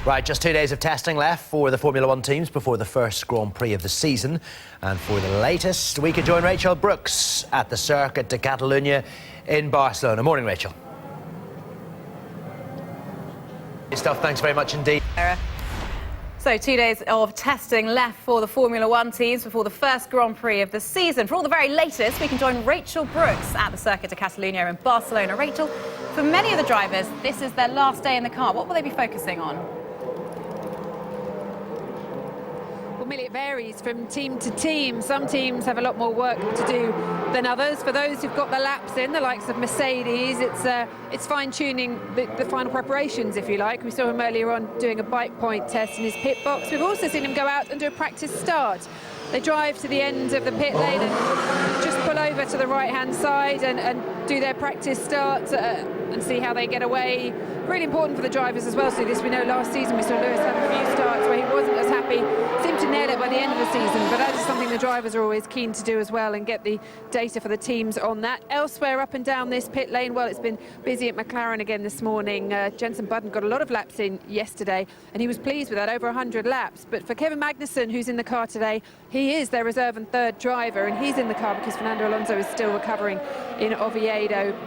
Right, just 2 days of testing left for the Formula One teams before the first Grand Prix of the season. And for the latest, we can join Rachel Brooks at the Circuit de Catalunya in Barcelona. Morning, Rachel. Good stuff, thanks very much indeed. So 2 days of testing left for the Formula One teams before the first Grand Prix of the season. For all the very latest, we can join Rachel Brooks at the Circuit de Catalunya in Barcelona. Rachel, for many of the drivers, this is their last day in the car. What will they be focusing on? Well, Millie, it varies from team to team. Some teams have a lot more work to do than others. For those who've got the laps in, the likes of Mercedes, it's fine-tuning the final preparations, if you like. We saw him earlier on doing a bike point test in his pit box. We've also seen him go out and do a practice start. They drive to the end of the pit lane and just pull over to the right-hand side and do their practice start and see how they get away. Really important for the drivers as well to do this. We know last season we saw Lewis have a few starts where he wasn't as happy, seemed to nail it by the end of the season, but that is something the drivers are always keen to do as well and get the data for the teams on that. Elsewhere up and down this pit lane, well, it's been busy at McLaren again this morning. Jenson Button got a lot of laps in yesterday and he was pleased with that, over 100 laps. But for Kevin Magnussen, who's in the car today, he is their reserve and third driver, and he's in the car because Fernando Alonso is still recovering in Oviedo.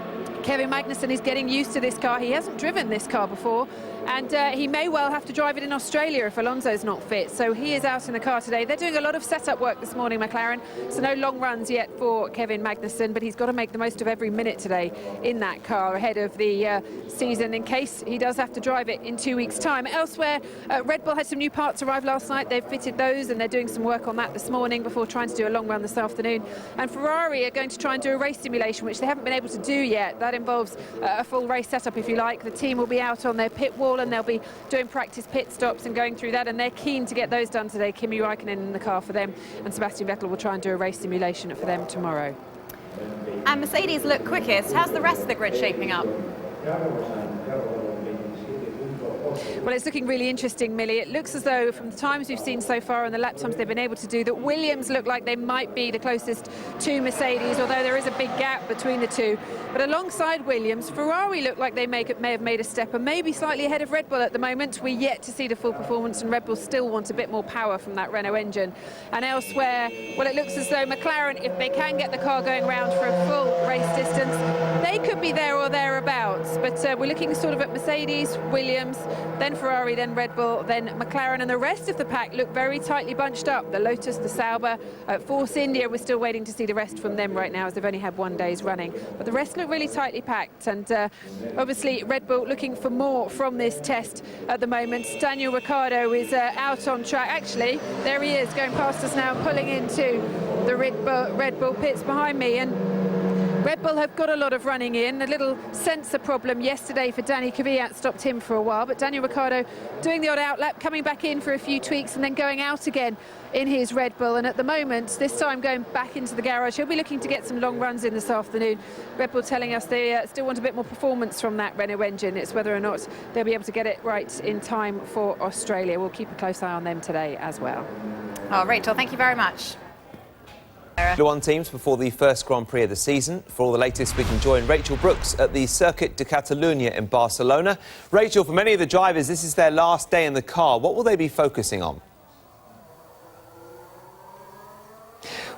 Kevin Magnussen is getting used to this car. He hasn't driven this car before, and he may well have to drive it in Australia if Alonso's not fit. So he is out in the car today. They're doing a lot of setup work this morning, McLaren, so no long runs yet for Kevin Magnussen, but he's got to make the most of every minute today in that car ahead of the season in case he does have to drive it in 2 weeks' time. Elsewhere, Red Bull had some new parts arrive last night. They've fitted those and they're doing some work on that this morning before trying to do a long run this afternoon. And Ferrari are going to try and do a race simulation, which they haven't been able to do yet. That involves a full race setup, if you like. The team will be out on their pit wall and they'll be doing practice pit stops and going through that, and they're keen to get those done today. Kimi Raikkonen in the car for them, and Sebastian Vettel will try and do a race simulation for them tomorrow. And Mercedes look quickest. How's the rest of the grid shaping up? Well, it's looking really interesting, Millie. It looks as though, from the times we've seen so far and the lap times they've been able to do, that Williams look like they might be the closest to Mercedes, although there is a big gap between the two. But alongside Williams, Ferrari look like they may have made a step and maybe slightly ahead of Red Bull at the moment. We're yet to see the full performance, and Red Bull still want a bit more power from that Renault engine. And elsewhere, well, it looks as though McLaren, if they can get the car going round for a full race distance, they could be there or thereabouts. But we're looking sort of at Mercedes, Williams, then Ferrari, then Red Bull, then McLaren, and the rest of the pack look very tightly bunched up. The Lotus, the Sauber, Force India, we're still waiting to see the rest from them right now as they've only had 1 day's running. But the rest look really tightly packed, and obviously Red Bull looking for more from this test at the moment. Daniel Ricciardo is out on track. Actually, there he is, going past us now, pulling into the Red Bull pits behind me, and Red Bull have got a lot of running in. A little sensor problem yesterday for Danny Kvyat stopped him for a while, but Daniel Ricciardo doing the odd outlap, coming back in for a few tweaks and then going out again in his Red Bull. And at the moment, this time going back into the garage, he'll be looking to get some long runs in this afternoon. Red Bull telling us they still want a bit more performance from that Renault engine. It's whether or not they'll be able to get it right in time for Australia. We'll keep a close eye on them today as well. Oh, Rachel, thank you very much. Formula One teams before the first Grand Prix of the season. For all the latest, we can join Rachel Brooks at the Circuit de Catalunya in Barcelona. Rachel, for many of the drivers, this is their last day in the car. What will they be focusing on?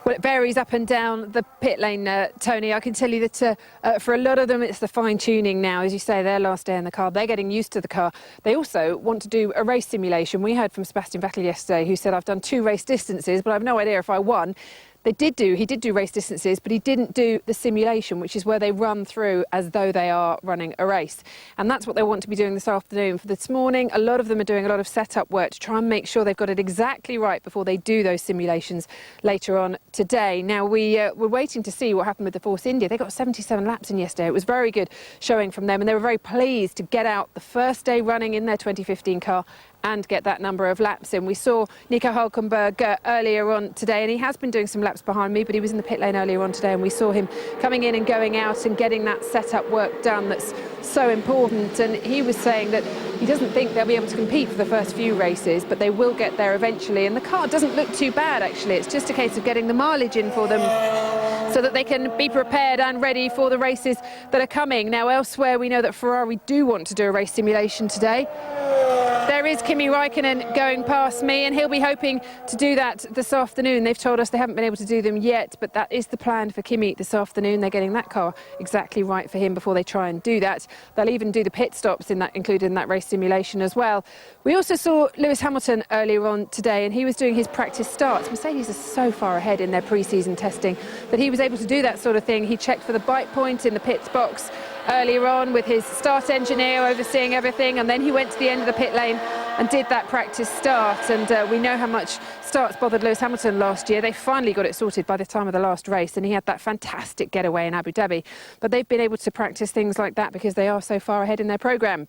Well, it varies up and down the pit lane, Tony. I can tell you that for a lot of them, it's the fine-tuning now. As you say, their last day in the car. They're getting used to the car. They also want to do a race simulation. We heard from Sebastian Vettel yesterday, who said, I've done 2 race distances, but I've no idea if I won. He did do race distances, but he didn't do the simulation, which is where they run through as though they are running a race. And that's what they want to be doing this afternoon. For this morning, a lot of them are doing a lot of setup work to try and make sure they've got it exactly right before they do those simulations later on today. Now, we're waiting to see what happened with the Force India. They got 77 laps in yesterday. It was very good showing from them, and they were very pleased to get out the first day running in their 2015 car and get that number of laps in. We saw Nico Hülkenberg earlier on today, and he has been doing some laps behind me, but he was in the pit lane earlier on today, and we saw him coming in and going out and getting that setup work done that's so important. And he was saying that he doesn't think they'll be able to compete for the first few races, but they will get there eventually. And the car doesn't look too bad, actually. It's just a case of getting the mileage in for them so that they can be prepared and ready for the races that are coming. Now, elsewhere, we know that Ferrari do want to do a race simulation today. There is Kimi Raikkonen going past me, and he'll be hoping to do that this afternoon. They've told us they haven't been able to do them yet, but that is the plan for Kimi this afternoon. They're getting that car exactly right for him before they try and do that. They'll even do the pit stops included in that race simulation as well. We also saw Lewis Hamilton earlier on today, and he was doing his practice starts. Mercedes are so far ahead in their pre-season testing that he was able to do that sort of thing. He checked for the bike point in the pits box earlier on with his start engineer overseeing everything, and then he went to the end of the pit lane and did that practice start. And we know how much starts bothered Lewis Hamilton last year. They finally got it sorted by the time of the last race, and he had that fantastic getaway in Abu Dhabi. But they've been able to practice things like that because they are so far ahead in their programme.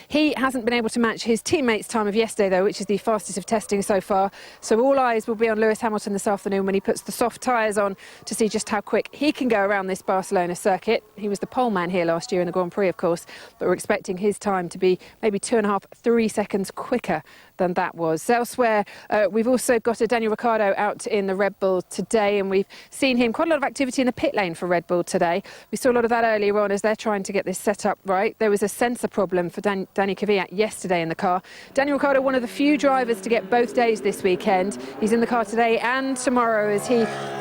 He hasn't been able to match his teammates' time of yesterday, though, which is the fastest of testing so far. So all eyes will be on Lewis Hamilton this afternoon when he puts the soft tyres on to see just how quick he can go around this Barcelona circuit. He was the pole man here last year in the Grand Prix, of course, but we're expecting his time to be maybe 2.5, 3 seconds quicker than that was. Elsewhere, we've also got a Daniel Ricciardo out in the Red Bull today, and we've seen him quite a lot of activity in the pit lane for Red Bull today. We saw a lot of that earlier on as they're trying to get this set up right. There was a sensor problem for Danny Kvyat yesterday in the car. Daniel Ricciardo, one of the few drivers to get both days this weekend. He's in the car today and tomorrow as he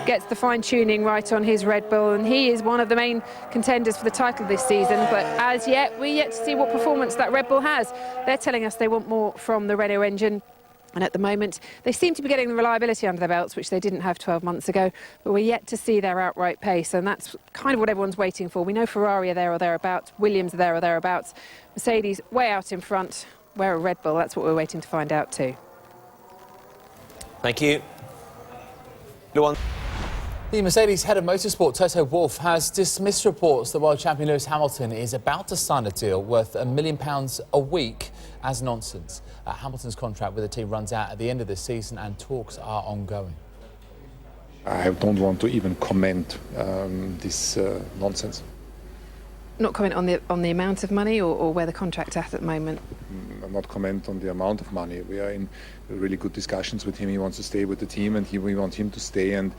gets the fine-tuning right on his Red Bull, and he is one of the main contenders for the title this season. But as yet, we're yet to see what performance that Red Bull has. They're telling us they want more from the Renault engine. And at the moment, they seem to be getting the reliability under their belts, which they didn't have 12 months ago. But we're yet to see their outright pace, and that's kind of what everyone's waiting for. We know Ferrari are there or thereabouts, Williams are there or thereabouts, Mercedes way out in front. Where are Red Bull? That's what we're waiting to find out too. Thank you. Luan. The Mercedes head of motorsport, Toto Wolff, has dismissed reports that world champion Lewis Hamilton is about to sign a deal worth £1 million a week as nonsense. Hamilton's contract with the team runs out at the end of this season and talks are ongoing. I don't want to even comment this nonsense. Not comment on the amount of money or where the contract's at the moment? Not comment on the amount of money. We are in really good discussions with him. He wants to stay with the team, and we want him to stay. And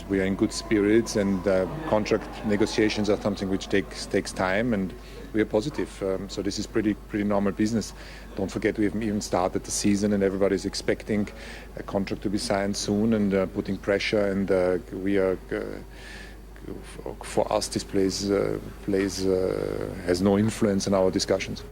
we are in good spirits. And contract negotiations are something which takes time, and we are positive. So this is pretty normal business. Don't forget, we haven't even started the season, and everybody's expecting a contract to be signed soon, and putting pressure. And we are. For us, this has no influence in our discussions.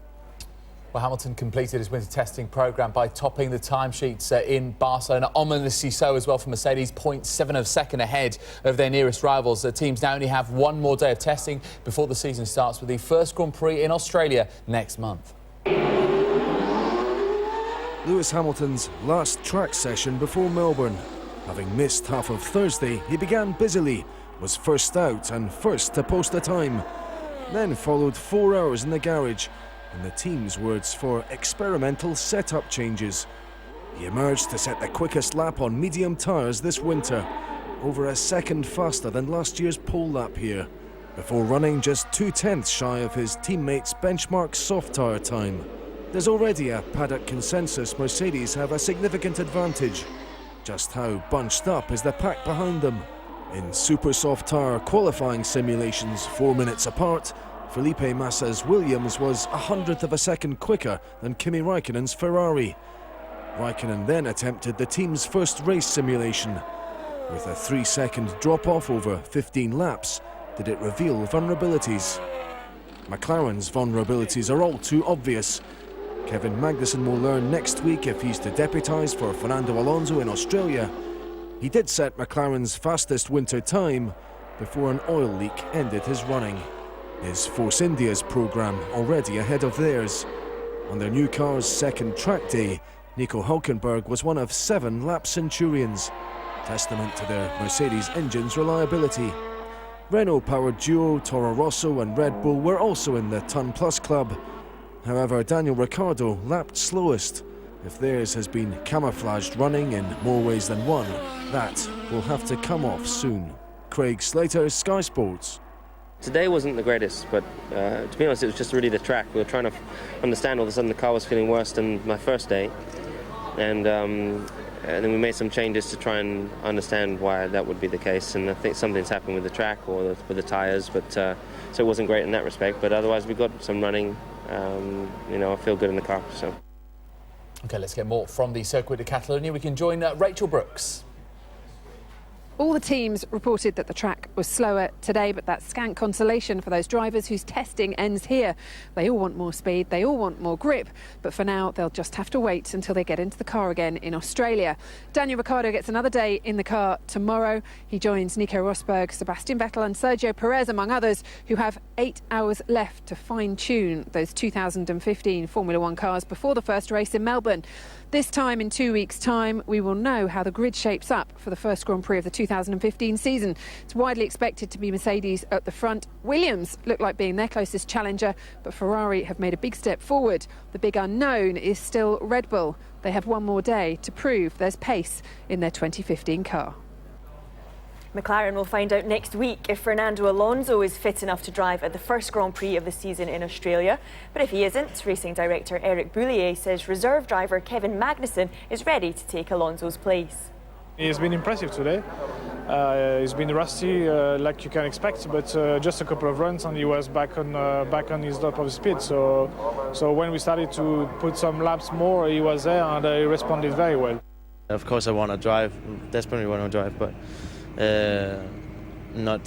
Well, Hamilton completed his winter testing programme by topping the timesheets in Barcelona, ominously so as well for Mercedes, 0.7 of a second ahead of their nearest rivals. The teams now only have one more day of testing before the season starts, with the first Grand Prix in Australia next month. Lewis Hamilton's last track session before Melbourne. Having missed half of Thursday, he began busily, was first out and first to post a time. Then followed 4 hours in the garage, in the team's words, for experimental setup changes. He emerged to set the quickest lap on medium tyres this winter, over a second faster than last year's pole lap here, before running just 0.2 shy of his teammates' benchmark soft tyre time. There's already a paddock consensus Mercedes have a significant advantage. Just how bunched up is the pack behind them? In super soft tyre qualifying simulations 4 minutes apart, Felipe Massa's Williams was 1/100th of a second quicker than Kimi Raikkonen's Ferrari. Raikkonen then attempted the team's first race simulation. With a 3-second drop-off over 15 laps, did it reveal vulnerabilities? McLaren's vulnerabilities are all too obvious. Kevin Magnussen will learn next week if he's to deputise for Fernando Alonso in Australia. He did set McLaren's fastest winter time before an oil leak ended his running. Is Force India's programme already ahead of theirs? On their new car's second track day, Nico Hülkenberg was one of 7 lap centurions, testament to their Mercedes engine's reliability. Renault-powered duo Toro Rosso and Red Bull were also in the Ton Plus club. However, Daniel Ricciardo lapped slowest. If theirs has been camouflaged running in more ways than one, that will have to come off soon. Craig Slater, Sky Sports. Today wasn't the greatest, but to be honest, it was just really the track. We were trying to understand. All of a sudden, the car was feeling worse than my first day, and then we made some changes to try and understand why that would be the case. And I think something's happened with the track or with the tyres, but so it wasn't great in that respect. But otherwise, we got some running. I feel good in the car. So. OK, let's get more from the Circuit de Catalunya. We can join Rachel Brooks. All the teams reported that the track was slower today, but that's scant consolation for those drivers whose testing ends here. They all want more speed, they all want more grip, but for now they'll just have to wait until they get into the car again in Australia. Daniel Ricciardo gets another day in the car tomorrow. He joins Nico Rosberg, Sebastian Vettel and Sergio Perez, among others, who have 8 hours left to fine-tune those 2015 Formula One cars before the first race in Melbourne. This time, in 2 weeks' time, we will know how the grid shapes up for the first Grand Prix of the 2015 season. It's widely expected to be Mercedes at the front. Williams look like being their closest challenger, but Ferrari have made a big step forward. The big unknown is still Red Bull. They have one more day to prove there's pace in their 2015 car. McLaren will find out next week if Fernando Alonso is fit enough to drive at the first Grand Prix of the season in Australia. But if he isn't, racing director Eric Boullier says reserve driver Kevin Magnussen is ready to take Alonso's place. He's been impressive today. He's been rusty, like you can expect, but just a couple of runs and he was back on his top of speed. So when we started to put some laps more, he was there and he responded very well. Of course, I want to drive, desperately want to drive, but not,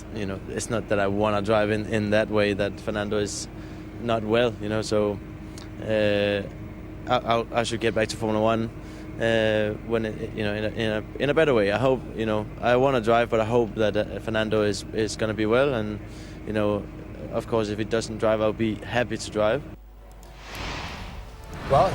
it's not that I want to drive in that way that Fernando is not well, so I should get back to Formula One when in a better way. I hope, I want to drive, but I hope that Fernando is going to be well, and of course if he doesn't drive, I'll be happy to drive. Well,